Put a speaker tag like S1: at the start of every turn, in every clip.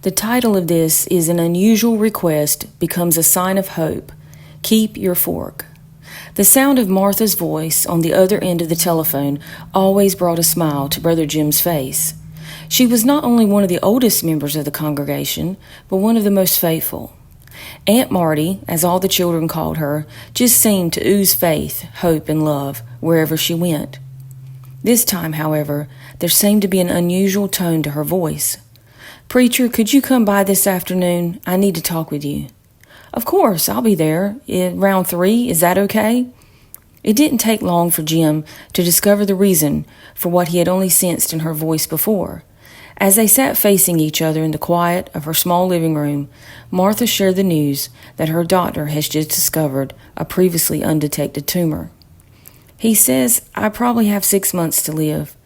S1: The title of this is An Unusual Request Becomes a Sign of Hope. Keep your fork. The sound of Martha's voice on the other end of the telephone always brought a smile to Brother Jim's face. She was not only one of the oldest members of the congregation, but one of the most faithful. Aunt Marty, as all the children called her, just seemed to ooze faith, hope, and love wherever she went. This time, however, there seemed to be an unusual tone to her voice. "Preacher, could you come by this afternoon? I need to talk with you." "Of course, I'll be there. Around 3, is that okay?" It didn't take long for Jim to discover the reason for what he had only sensed in her voice before. As they sat facing each other in the quiet of her small living room, Martha shared the news that her doctor has just discovered a previously undetected tumor. "He says I probably have 6 months to live."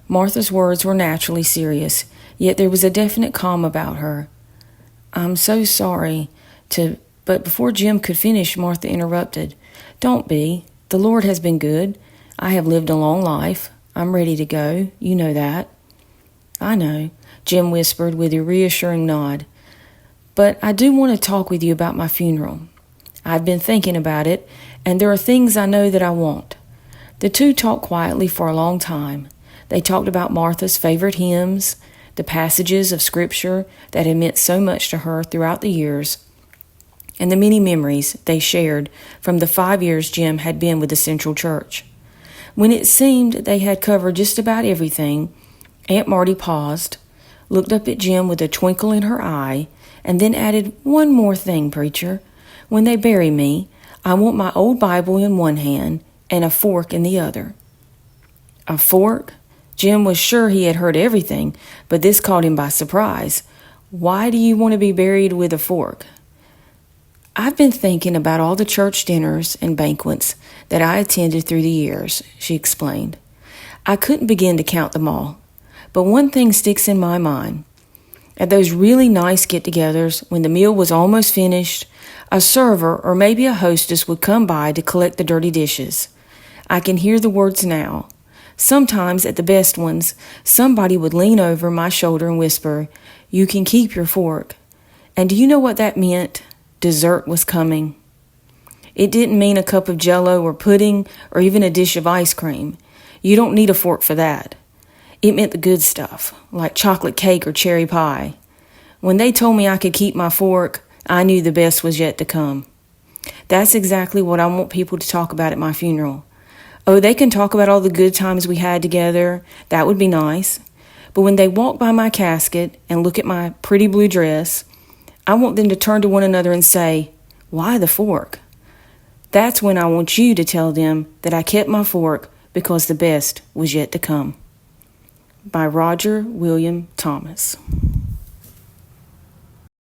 S1: Martha's words were naturally serious, yet there was a definite calm about her. "I'm so sorry to..." But before Jim could finish, Martha interrupted. "Don't be. The Lord has been good. I have lived a long life. I'm ready to go. You know that." "I know," Jim whispered with a reassuring nod. "But I do want to talk with you about my funeral. I've been thinking about it, and there are things I know that I want." The two talked quietly for a long time. They talked about Martha's favorite hymns, the passages of Scripture that had meant so much to her throughout the years, and the many memories they shared from the 5 years Jim had been with the Central Church. When it seemed they had covered just about everything, Aunt Marty paused, looked up at Jim with a twinkle in her eye, and then added, "One more thing, preacher. When they bury me, I want my old Bible in one hand and a fork in the other." A fork? Jim was sure he had heard everything, but this caught him by surprise. "Why do you want to be buried with a fork?" "I've been thinking about all the church dinners and banquets that I attended through the years," she explained. "I couldn't begin to count them all. But one thing sticks in my mind. At those really nice get-togethers, when the meal was almost finished, a server or maybe a hostess would come by to collect the dirty dishes. I can hear the words now. Sometimes, at the best ones, somebody would lean over my shoulder and whisper, 'You can keep your fork.' And do you know what that meant? Dessert was coming. It didn't mean a cup of Jell-O or pudding or even a dish of ice cream. You don't need a fork for that. It meant the good stuff, like chocolate cake or cherry pie. When they told me I could keep my fork, I knew the best was yet to come. That's exactly what I want people to talk about at my funeral. Oh, they can talk about all the good times we had together. That would be nice. But when they walk by my casket and look at my pretty blue dress, I want them to turn to one another and say, 'Why the fork?' That's when I want you to tell them that I kept my fork because the best was yet to come." By Roger William Thomas.